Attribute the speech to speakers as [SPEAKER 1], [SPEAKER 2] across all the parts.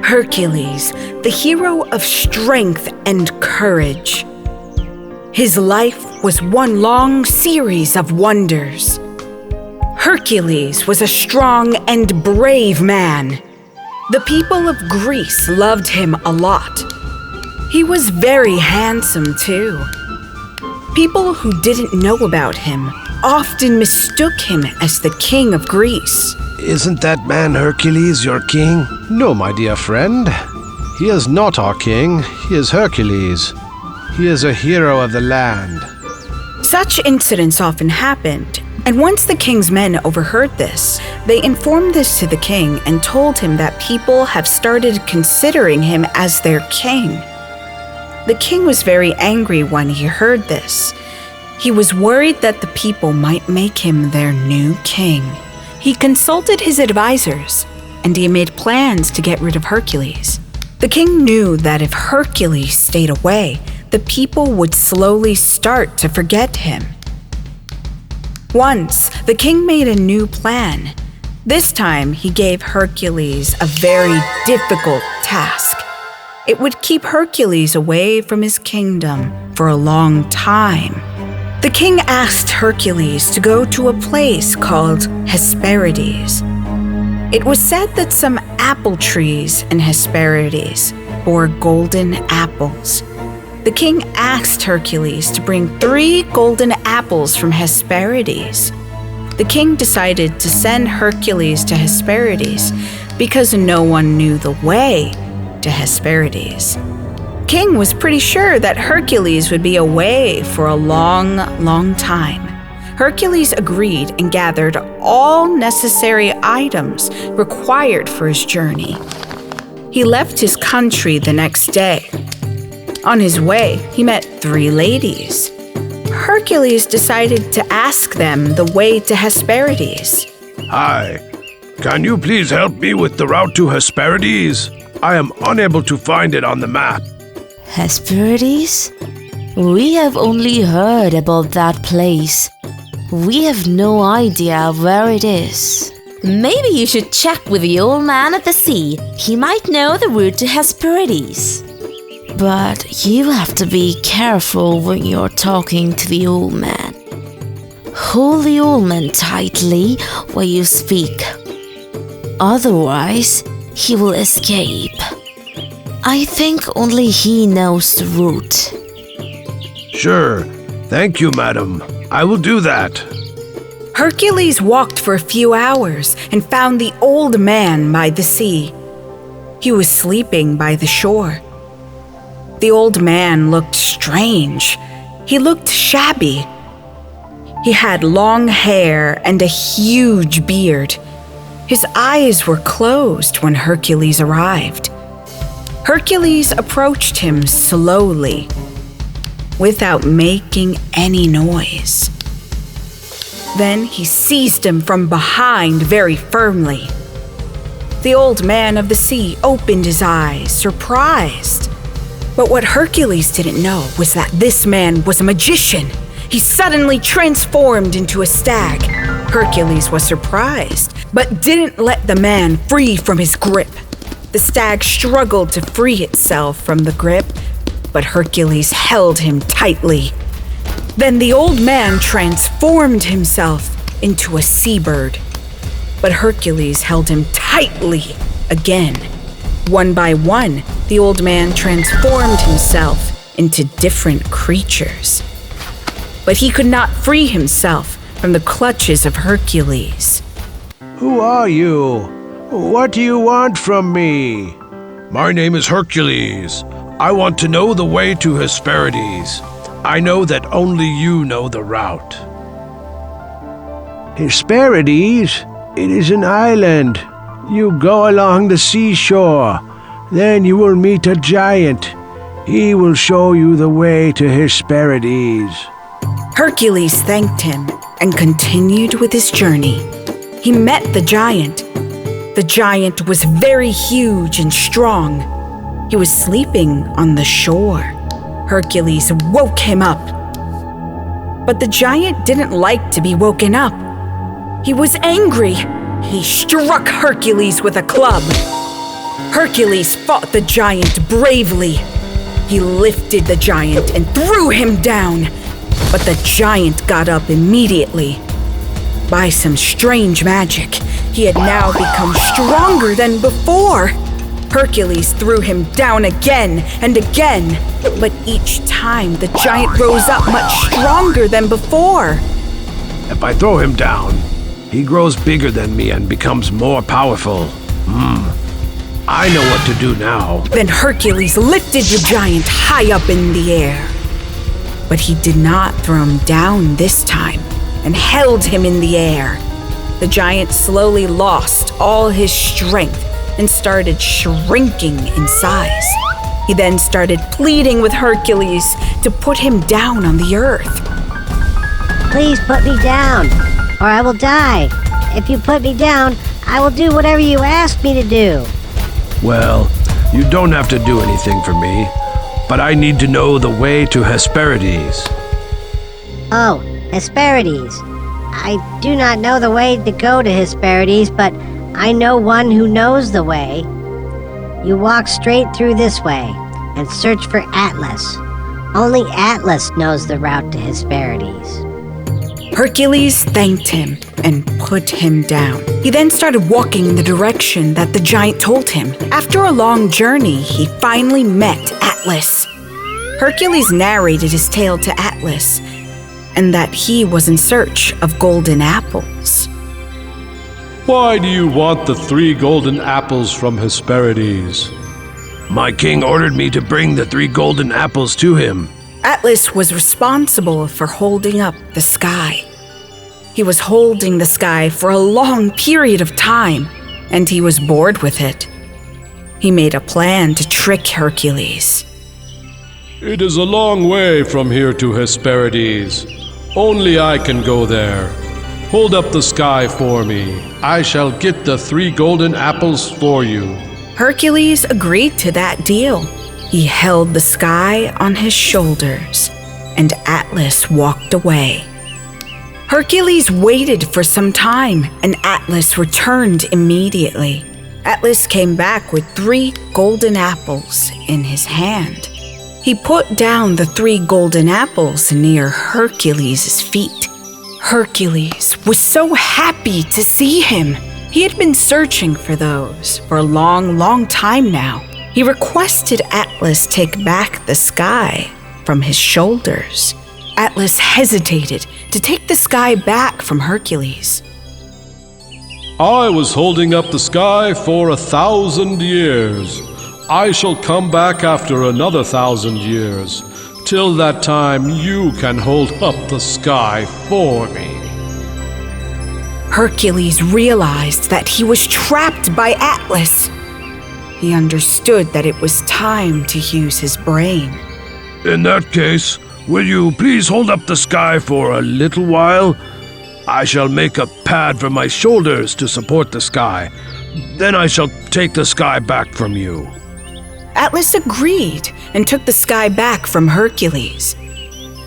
[SPEAKER 1] Hercules, the hero of strength and courage. His life was one long series of wonders. Hercules was a strong and brave man. The people of Greece loved him a lot. He was very handsome, too. People who didn't know about him often mistook him as the king of Greece.
[SPEAKER 2] Isn't that man Hercules your king?
[SPEAKER 3] No, my dear friend. He is not our king. He is Hercules. He is a hero of the land.
[SPEAKER 1] Such incidents often happened, and once the king's men overheard this, they informed this to the king and told him that people have started considering him as their king. The king was very angry when he heard this. He was worried that the people might make him their new king. He consulted his advisors, and he made plans to get rid of Hercules. The king knew that if Hercules stayed away, the people would slowly start to forget him. Once, the king made a new plan. This time, he gave Hercules a very difficult task. It would keep Hercules away from his kingdom for a long time. The king asked Hercules to go to a place called Hesperides. It was said that some apple trees in Hesperides bore golden apples. The king asked Hercules to bring 3 golden apples from Hesperides. The king decided to send Hercules to Hesperides because no one knew the way to Hesperides. King was pretty sure that Hercules would be away for a long, long time. Hercules agreed and gathered all necessary items required for his journey. He left his country the next day. On his way, he met 3 ladies. Hercules decided to ask them the way to Hesperides.
[SPEAKER 2] Hi, can you please help me with the route to Hesperides? I am unable to find it on the map.
[SPEAKER 4] Hesperides? We have only heard about that place. We have no idea where it is. Maybe you should check with the old man at the sea. He might know the route to Hesperides. But you have to be careful when you're talking to the old man. Hold the old man tightly while you speak. Otherwise, he will escape. I think only he knows the route.
[SPEAKER 2] Sure. Thank you, madam. I will do that.
[SPEAKER 1] Hercules walked for a few hours and found the old man by the sea. He was sleeping by the shore. The old man looked strange. He looked shabby. He had long hair and a huge beard. His eyes were closed when Hercules arrived. Hercules approached him slowly, without making any noise. Then he seized him from behind very firmly. The old man of the sea opened his eyes, surprised. But what Hercules didn't know was that this man was a magician. He suddenly transformed into a stag. Hercules was surprised, but didn't let the man free from his grip. The stag struggled to free itself from the grip, but Hercules held him tightly. Then the old man transformed himself into a seabird, but Hercules held him tightly again. One by one, the old man transformed himself into different creatures. But he could not free himself from the clutches of Hercules.
[SPEAKER 2] Who are you? What do you want from me? My name is Hercules. I want to know the way to Hesperides. I know that only you know the route.
[SPEAKER 5] Hesperides? It is an island. You go along the seashore. Then you will meet a giant. He will show you the way to Hesperides.
[SPEAKER 1] Hercules thanked him and continued with his journey. He met the giant. The giant was very huge and strong. He was sleeping on the shore. Hercules woke him up. But the giant didn't like to be woken up. He was angry. He struck Hercules with a club. Hercules fought the giant bravely. He lifted the giant and threw him down, but the giant got up immediately. By some strange magic, he had now become stronger than before. Hercules threw him down again and again, but each time the giant rose up much stronger than before.
[SPEAKER 3] If I throw him down, he grows bigger than me and becomes more powerful. I know what to do now.
[SPEAKER 1] Then Hercules lifted the giant high up in the air. But he did not throw him down this time and held him in the air. The giant slowly lost all his strength and started shrinking in size. He then started pleading with Hercules to put him down on the earth.
[SPEAKER 6] Please put me down, or I will die. If you put me down, I will do whatever you ask me to do.
[SPEAKER 3] Well, you don't have to do anything for me, but I need to know the way to Hesperides.
[SPEAKER 6] Oh, Hesperides. I do not know the way to go to Hesperides, but I know one who knows the way. You walk straight through this way and search for Atlas. Only Atlas knows the route to Hesperides.
[SPEAKER 1] Hercules thanked him and put him down. He then started walking in the direction that the giant told him. After a long journey, he finally met Atlas. Hercules narrated his tale to Atlas, and that he was in search of golden apples.
[SPEAKER 2] Why do you want the 3 golden apples from Hesperides?
[SPEAKER 3] My king ordered me to bring the 3 golden apples to him.
[SPEAKER 1] Atlas was responsible for holding up the sky. He was holding the sky for a long period of time, and he was bored with it. He made a plan to trick Hercules.
[SPEAKER 2] It is a long way from here to Hesperides. Only I can go there. Hold up the sky for me. I shall get the 3 golden apples for you.
[SPEAKER 1] Hercules agreed to that deal. He held the sky on his shoulders, and Atlas walked away. Hercules waited for some time, and Atlas returned immediately. Atlas came back with 3 golden apples in his hand. He put down the 3 golden apples near Hercules' feet. Hercules was so happy to see him. He had been searching for those for a long time now. He requested Atlas take back the sky from his shoulders. Atlas hesitated to take the sky back from Hercules.
[SPEAKER 2] I was holding up the sky for 1,000 years. I shall come back after another 1,000 years. Till that time, you can hold up the sky for me.
[SPEAKER 1] Hercules realized that he was trapped by Atlas. He understood that it was time to use his brain.
[SPEAKER 3] In that case, will you please hold up the sky for a little while? I shall make a pad for my shoulders to support the sky. Then I shall take the sky back from you.
[SPEAKER 1] Atlas agreed and took the sky back from Hercules.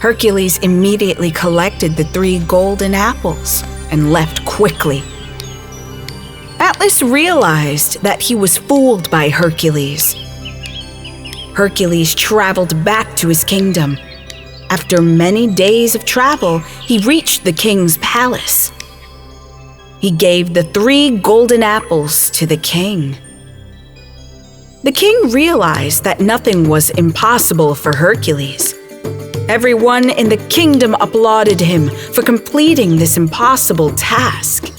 [SPEAKER 1] Hercules immediately collected the 3 golden apples and left quickly. Atlas realized that he was fooled by Hercules. Hercules traveled back to his kingdom. After many days of travel, he reached the king's palace. He gave the 3 golden apples to the king. The king realized that nothing was impossible for Hercules. Everyone in the kingdom applauded him for completing this impossible task.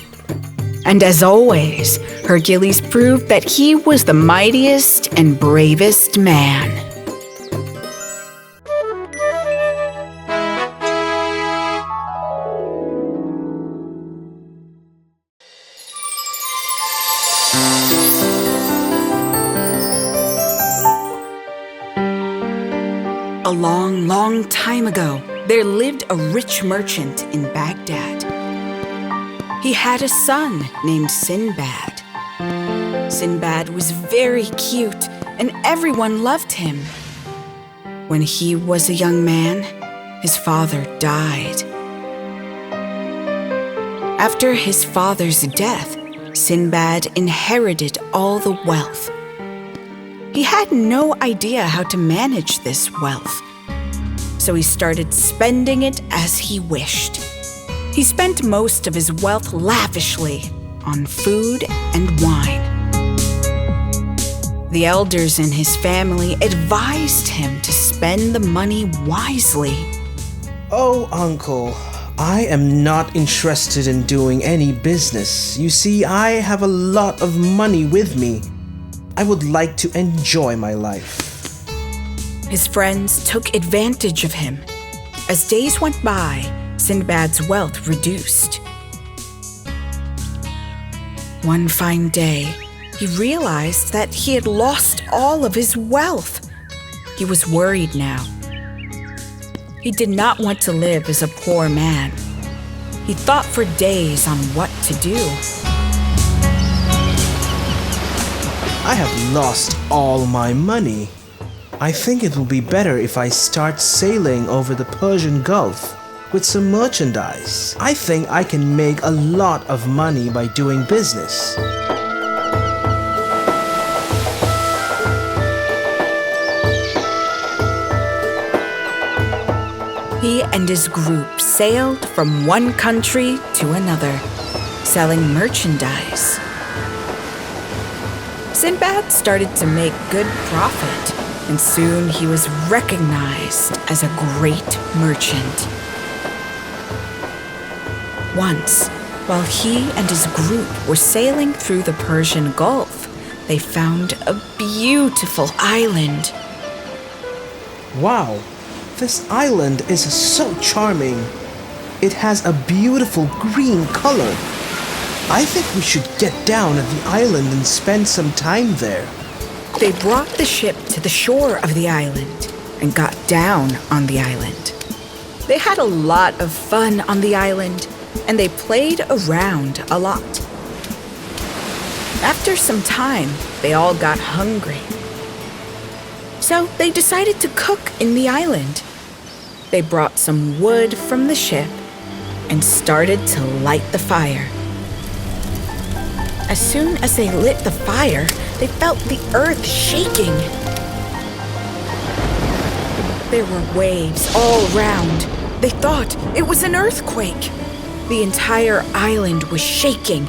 [SPEAKER 1] And as always, Hercules proved that he was the mightiest and bravest man. A long time ago, there lived a rich merchant in Baghdad. He had a son named Sinbad. Sinbad was very cute, and everyone loved him. When he was a young man, his father died, After his father's death, Sinbad inherited all the wealth. He had no idea how to manage this wealth, so he started spending it as he wished. He spent most of his wealth lavishly on food and wine. The elders in his family advised him to spend the money wisely.
[SPEAKER 7] Oh, Uncle, I am not interested in doing any business. You see, I have a lot of money with me. I would like to enjoy my life.
[SPEAKER 1] His friends took advantage of him. As days went by, Sinbad's wealth reduced. One fine day, he realized that he had lost all of his wealth. He was worried now. He did not want to live as a poor man. He thought for days on what to do.
[SPEAKER 7] I have lost all my money. I think it will be better if I start sailing over the Persian Gulf with some merchandise. I think I can make a lot of money by doing business.
[SPEAKER 1] He and his group sailed from one country to another, selling merchandise. Sinbad started to make good profit, and soon he was recognized as a great merchant. Once, while he and his group were sailing through the Persian Gulf, they found a beautiful island.
[SPEAKER 7] Wow, this island is so charming. It has a beautiful green color. I think we should get down at the island and spend some time there.
[SPEAKER 1] They brought the ship to the shore of the island and got down on the island. They had a lot of fun on the island, and they played around a lot. After some time, they all got hungry. So they decided to cook in the island. They brought some wood from the ship and started to light the fire. As soon as they lit the fire, they felt the earth shaking. There were waves all around. They thought it was an earthquake. The entire island was shaking.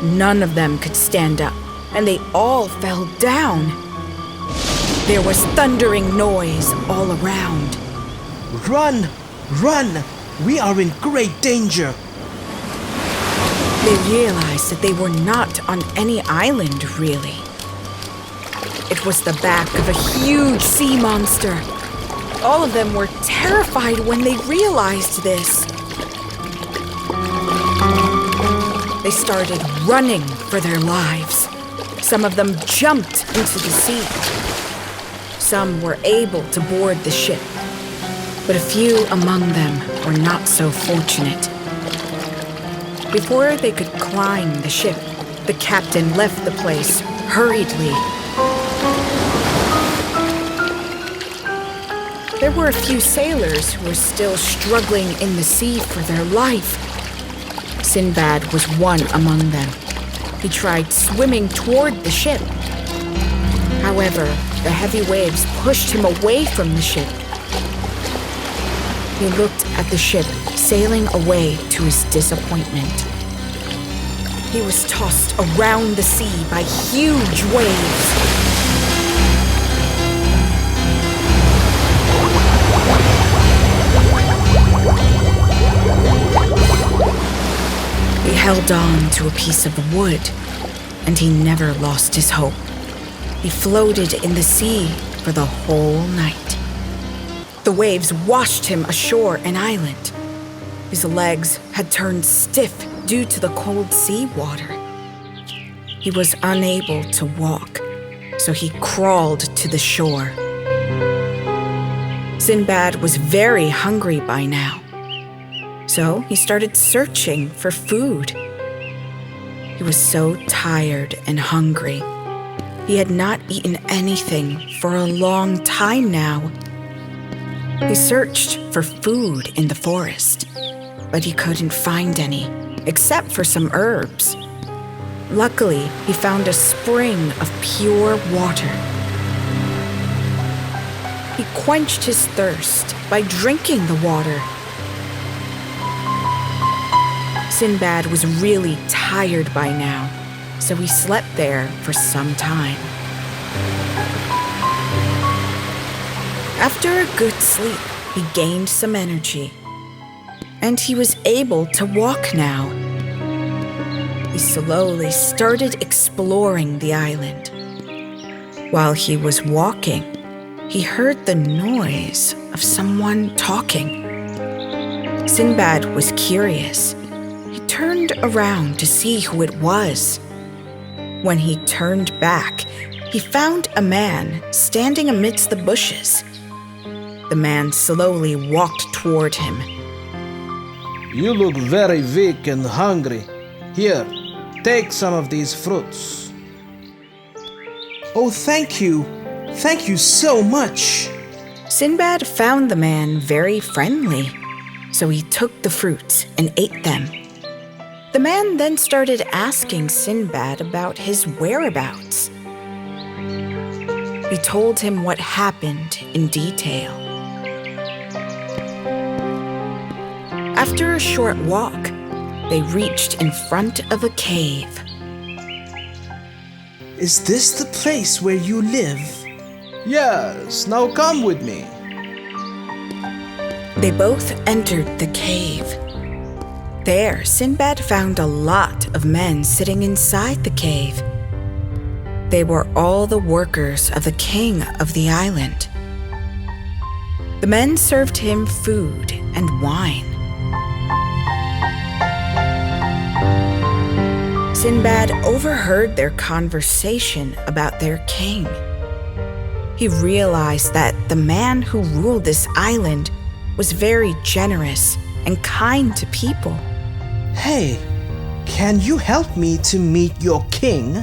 [SPEAKER 1] None of them could stand up, and they all fell down. There was thundering noise all around.
[SPEAKER 7] Run! Run! We are in great danger.
[SPEAKER 1] They realized that they were not on any island, really. It was the back of a huge sea monster. All of them were terrified when they realized this. They started running for their lives. Some of them jumped into the sea. Some were able to board the ship, but a few among them were not so fortunate. Before they could climb the ship, the captain left the place hurriedly. There were a few sailors who were still struggling in the sea for their life. Sinbad was one among them. He tried swimming toward the ship. However, the heavy waves pushed him away from the ship. He looked at the ship sailing away to his disappointment. He was tossed around the sea by huge waves. He held on to a piece of wood, and he never lost his hope. He floated in the sea for the whole night. The waves washed him ashore an island. His legs had turned stiff due to the cold sea water. He was unable to walk, so he crawled to the shore. Sinbad was very hungry by now, so he started searching for food. He was so tired and hungry. He had not eaten anything for a long time now. He searched for food in the forest, but he couldn't find any. except for some herbs. Luckily, he found a spring of pure water. He quenched his thirst by drinking the water. Sinbad was really tired by now, so he slept there for some time. After a good sleep, he gained some energy, and he was able to walk now. He slowly started exploring the island. While he was walking, he heard the noise of someone talking. Sinbad was curious. He turned around to see who it was. When he turned back, he found a man standing amidst the bushes. The man slowly walked toward him.
[SPEAKER 7] You look very weak and hungry. Here, take some of these fruits. Oh, thank you. Thank you so much.
[SPEAKER 1] Sinbad found the man very friendly, so he took the fruits and ate them. The man then started asking Sinbad about his whereabouts. He told him what happened in detail. After a short walk, they reached in front of a cave.
[SPEAKER 7] Is this the place where you live? Yes, now come with me.
[SPEAKER 1] They both entered the cave. There, Sinbad found a lot of men sitting inside the cave. They were all the workers of the king of the island. The men served him food and wine. Sinbad overheard their conversation about their king. He realized that the man who ruled this island was very generous and kind to people.
[SPEAKER 7] Hey, can you help me to meet your king?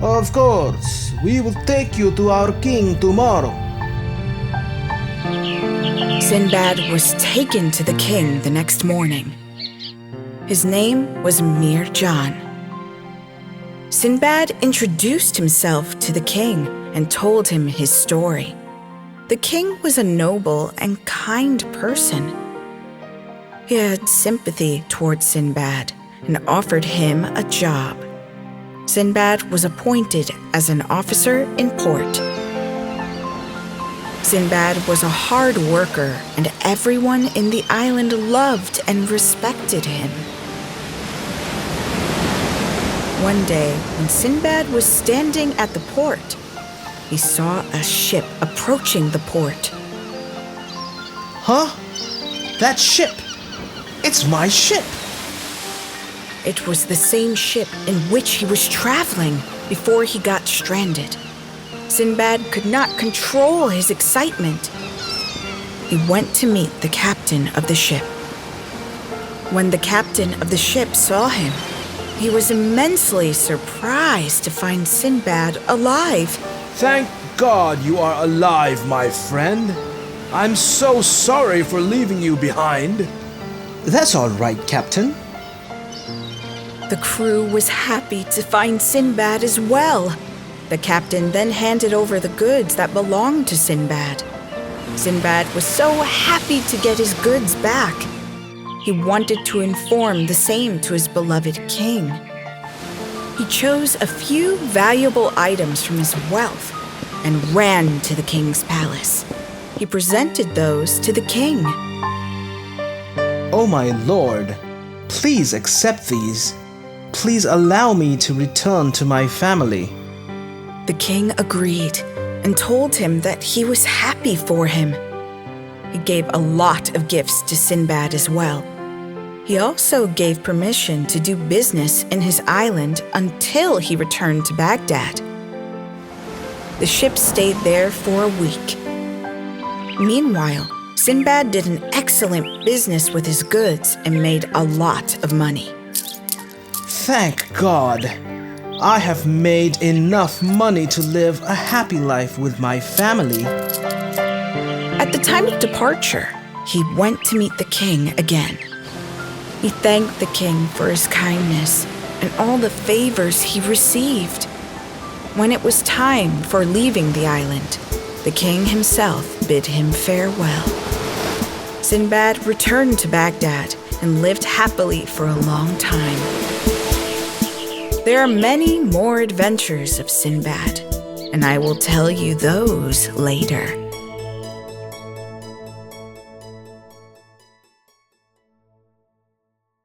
[SPEAKER 7] Of course, we will take you to our king tomorrow.
[SPEAKER 1] Sinbad was taken to the king the next morning. His name was Mir Jan. Sinbad introduced himself to the king and told him his story. The king was a noble and kind person. He had sympathy towards Sinbad and offered him a job. Sinbad was appointed as an officer in port. Sinbad was a hard worker, and everyone in the island loved and respected him. One day, when Sinbad was standing at the port, he saw a ship approaching the port.
[SPEAKER 7] Huh? That ship! It's my ship!
[SPEAKER 1] It was the same ship in which he was traveling before he got stranded. Sinbad could not control his excitement. He went to meet the captain of the ship. When the captain of the ship saw him, he was immensely surprised to find Sinbad alive.
[SPEAKER 7] Thank God you are alive, my friend. I'm so sorry for leaving you behind. That's all right, Captain.
[SPEAKER 1] The crew was happy to find Sinbad as well. The captain then handed over the goods that belonged to Sinbad. Sinbad was so happy to get his goods back. He wanted to inform the same to his beloved king. He chose a few valuable items from his wealth and ran to the king's palace. He presented those to the king.
[SPEAKER 7] Oh, my lord, please accept these. Please allow me to return to my family.
[SPEAKER 1] The king agreed and told him that he was happy for him. He gave a lot of gifts to Sinbad as well. He also gave permission to do business in his island until he returned to Baghdad. The ship stayed there for a week. Meanwhile, Sinbad did an excellent business with his goods and made a lot of money.
[SPEAKER 7] Thank God. I have made enough money to live a happy life with my family.
[SPEAKER 1] At the time of departure, he went to meet the king again. He thanked the king for his kindness and all the favors he received. When it was time for leaving the island, the king himself bid him farewell. Sinbad returned to Baghdad and lived happily for a long time. There are many more adventures of Sinbad, and I will tell you those later.